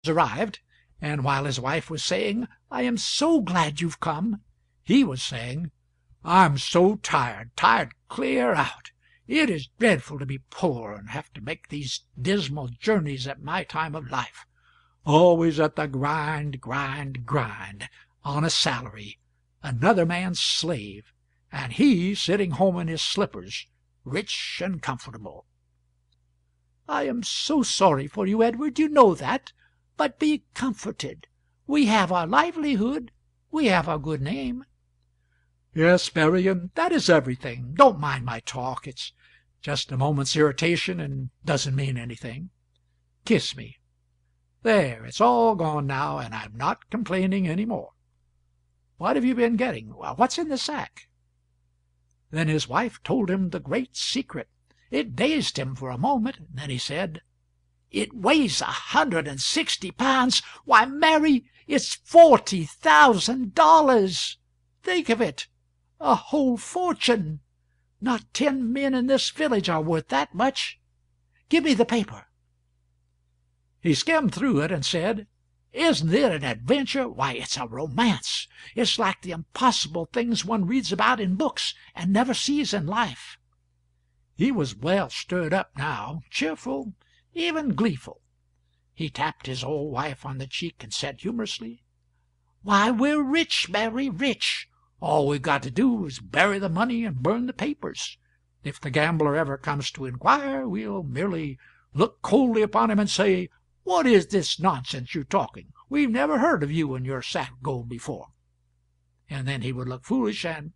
arrived, and while his wife was saying, "I am so glad you've come," he was saying, "I'm so tired, tired clear out. It is dreadful to be poor and have to make these dismal journeys at my time of life. Always at the grind, grind, grind, on a salary, another man's slave, and he sitting home in his slippers, rich and comfortable." "I am so sorry for you, Edward, you know that. But be comforted. We have our livelihood. We have our good name." "Yes, Marian, that is everything. Don't mind my talk. It's just a moment's irritation, and doesn't mean anything. Kiss me. There, it's all gone now, and I'm not complaining any more. What have you been getting? What's in the sack?" Then his wife told him the great secret. It dazed him for a moment, and then he said, "It weighs 160 pounds. Why, Mary, it's $40,000. Think of it! A whole fortune! Not 10 men in this village are worth that much. Give me the paper." He skimmed through it and said, "Isn't it an adventure? Why, it's a romance. It's like the impossible things one reads about in books and never sees in life." He was well stirred up now, cheerful, even gleeful. He tapped his old wife on the cheek and said humorously, "Why, we're rich, Mary, rich. All we've got to do is bury the money and burn the papers. If the gambler ever comes to inquire, we'll merely look coldly upon him and say, 'What is this nonsense you're talking? We've never heard of you and your sack of gold before.' And then he would look foolish and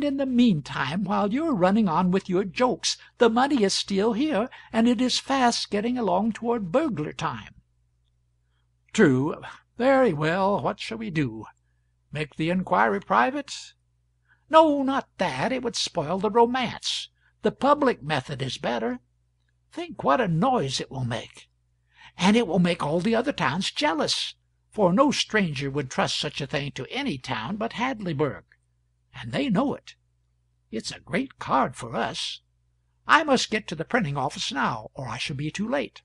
in the meantime, while you're running on with your jokes, the money is still here, and it is fast getting along toward burglar time." "True. Very well. What shall we do? Make the inquiry private?" "No, not that. It would spoil the romance. The public method is better. Think what a noise it will make! And it will make all the other towns jealous, for no stranger would trust such a thing to any town but Hadleyburg, and they know it. It's a great card for us. I must get to the printing office now, or I shall be too late."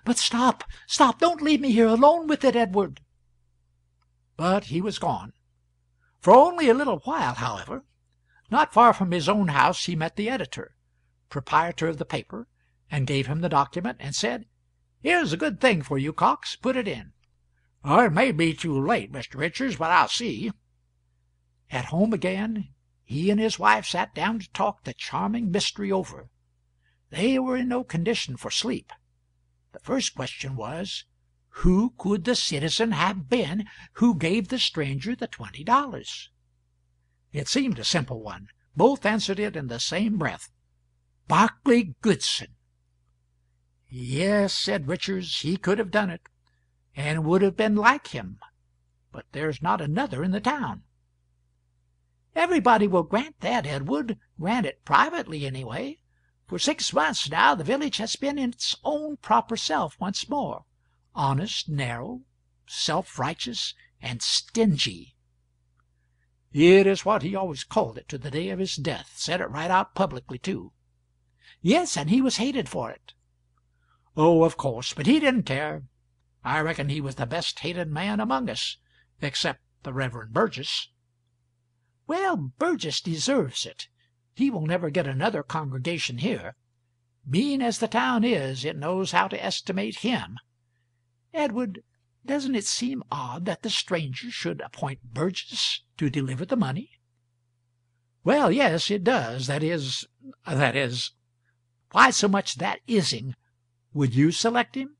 "But stop, stop! Don't leave me here alone with it, Edward." But he was gone. For only a little while, however. Not far from his own house he met the editor, proprietor of the paper, and gave him the document, and said, "Here's a good thing for you, Cox. Put it in." "It may be too late, Mr. Richards, but I'll see." At home again, he and his wife sat down to talk the charming mystery over. They were in no condition for sleep. The first question was, who could the citizen have been who gave the stranger the $20? It seemed a simple one. Both answered it in the same breath. "Barclay Goodson." "Yes," said Richards, "he could have done it, and would have been like him. But there's not another in the town." "Everybody will grant that, Edward. Grant it privately, anyway. For 6 months now the village has been its own proper self once more, honest, narrow, self-righteous, and stingy." It is what he always called it to the day of his death. Said it right out publicly, too. "Yes, and he was hated for it." "Oh, of course, but he didn't care. I reckon he was the best hated man among us, except the Reverend Burgess." "Well, Burgess deserves it. He will never get another congregation here. Mean as the town is, it knows how to estimate him. Edward, doesn't it seem odd that the stranger should appoint Burgess to deliver the money?" "Well, yes, it does. That is, why so much that ising? Would you select him?"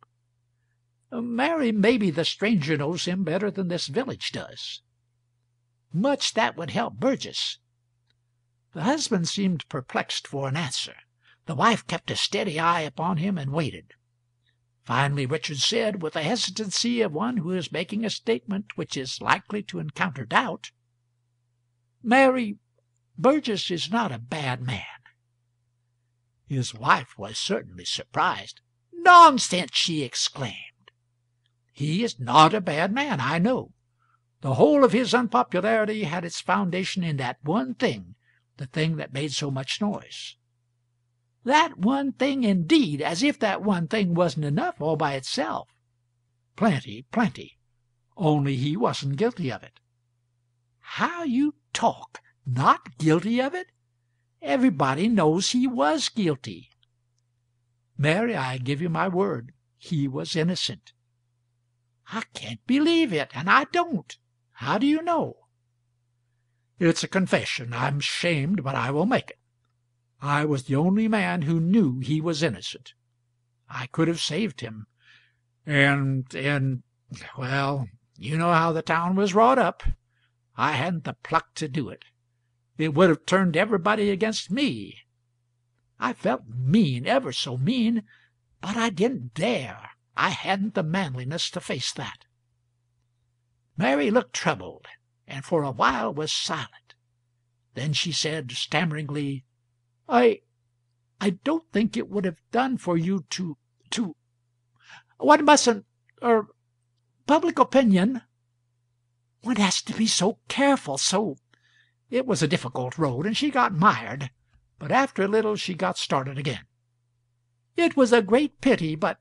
"Mary, maybe the stranger knows him better than this village does." "Much that would help Burgess." The husband seemed perplexed for an answer. The wife kept a steady eye upon him and waited. Finally Richard said, with the hesitancy of one who is making a statement which is likely to encounter doubt, "Mary, Burgess is not a bad man." His wife was certainly surprised. "Nonsense!" she exclaimed. "He is not a bad man, I know. The whole of his unpopularity had its foundation in that one thing, the thing that made so much noise." "That one thing, indeed! As if that one thing wasn't enough all by itself." Plenty, plenty. Only he wasn't guilty of it." "How you talk! Not guilty of it? Everybody knows he was guilty." "Mary, I give you my word, he was innocent." "I can't believe it, and I don't. How do you know?" "It's a confession. I'm ashamed, but I will make it. I was the only man who knew he was innocent. I could have saved him, and well, you know how the town was wrought up. I hadn't the pluck to do it. It would have turned everybody against me. I felt mean, ever so mean, but I didn't dare. I hadn't the manliness to face that." Mary looked troubled, and for a while was silent. Then she said stammeringly, I don't think it would have done for you to one mustn't public opinion, one has to be so careful, so—" It was a difficult road, and she got mired, but after a little she got started again. "It was a great pity, but—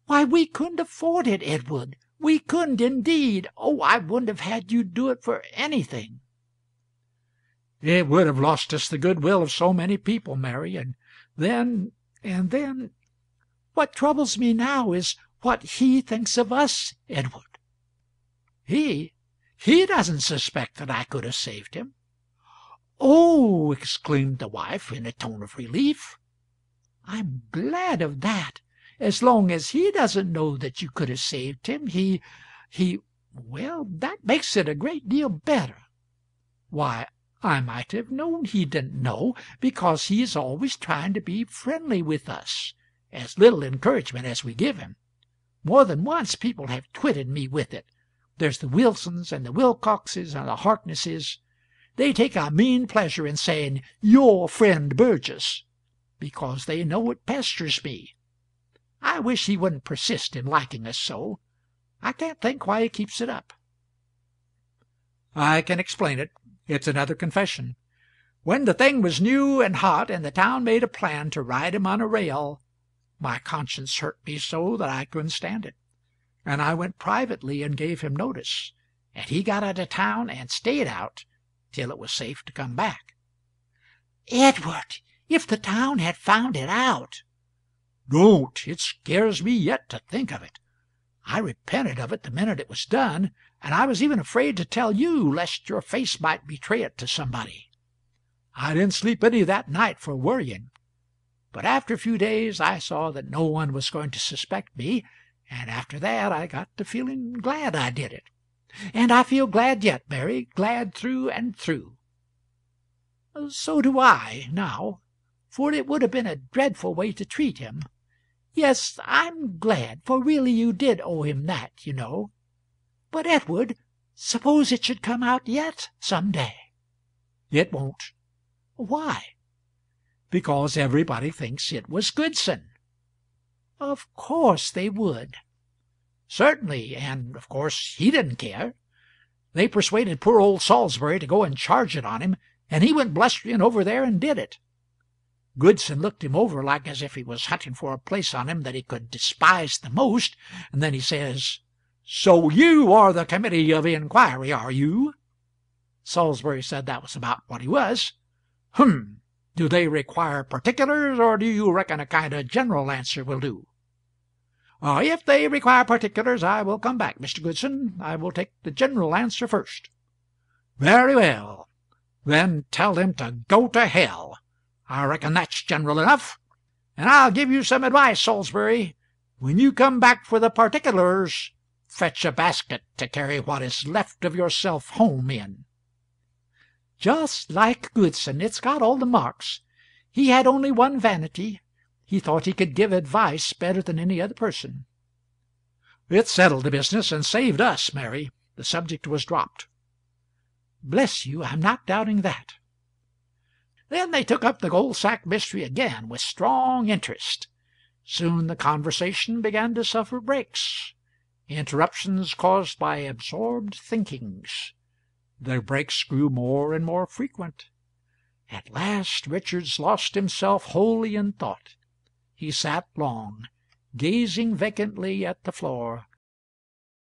Why, we couldn't afford it, Edward. We couldn't indeed. Oh, I wouldn't have had you do it for anything." "It would have lost us the goodwill of so many people, Mary, and then— What troubles me now is what he thinks of us, Edward." "He doesn't suspect that I could have saved him." "Oh!" exclaimed the wife in a tone of relief. "I'm glad of that. As long as he doesn't know that you could have saved him, well, that makes it a great deal better. Why, I might have known he didn't know, because he is always trying to be friendly with us, as little encouragement as we give him. More than once people have twitted me with it. There's the Wilsons and the Wilcoxes and the Harknesses. They take a mean pleasure in saying 'your friend Burgess,' because they know it pesters me. I wish he wouldn't persist in liking us so. I can't think why he keeps it up." "I can explain it. It's another confession. When the thing was new and hot, and the town made a plan to ride him on a rail, my conscience hurt me so that I couldn't stand it, and I went privately and gave him notice, and he got out of town and stayed out till it was safe to come back." "Edward, if the town had found it out!" "Don't! It scares me yet to think of it. I repented of it the minute it was done, and I was even afraid to tell you, lest your face might betray it to somebody. I didn't sleep any that night for worrying. But after a few days I saw that no one was going to suspect me, and after that I got to feeling glad I did it. And I feel glad yet, Mary, glad through and through." "So do I, now, for it would have been a dreadful way to treat him. Yes, I'm glad, for really you did owe him that, you know. But, Edward, suppose it should come out yet, some day?" "It won't." "Why?" "Because everybody thinks it was Goodson." "Of course they would." "Certainly, and of course he didn't care. They persuaded poor old Salisbury to go and charge it on him, and he went blustering over there and did it. Goodson looked him over like as if he was hunting for a place on him that he could despise the most, and then he says, 'So you are the committee of inquiry, are you?' Salisbury said that was about what he was. 'Hum! Do they require particulars, or do you reckon a kind of general answer will do?' 'If they require particulars, I will come back, Mr. Goodson. I will take the general answer first.' 'Very well. Then tell them to go to hell. I reckon that's general enough. And I'll give you some advice, Salisbury. When you come back for the particulars, fetch a basket to carry what is left of yourself home in.'" "Just like Goodson. It's got all the marks. He had only one vanity. He thought he could give advice better than any other person." "It settled the business, and saved us, Mary. The subject was dropped." "Bless you, I'm not doubting that." Then they took up the gold sack mystery again with strong interest. Soon the conversation began to suffer breaks, interruptions caused by absorbed thinkings. The breaks grew more and more frequent. At last Richards lost himself wholly in thought. He sat long, gazing vacantly at the floor,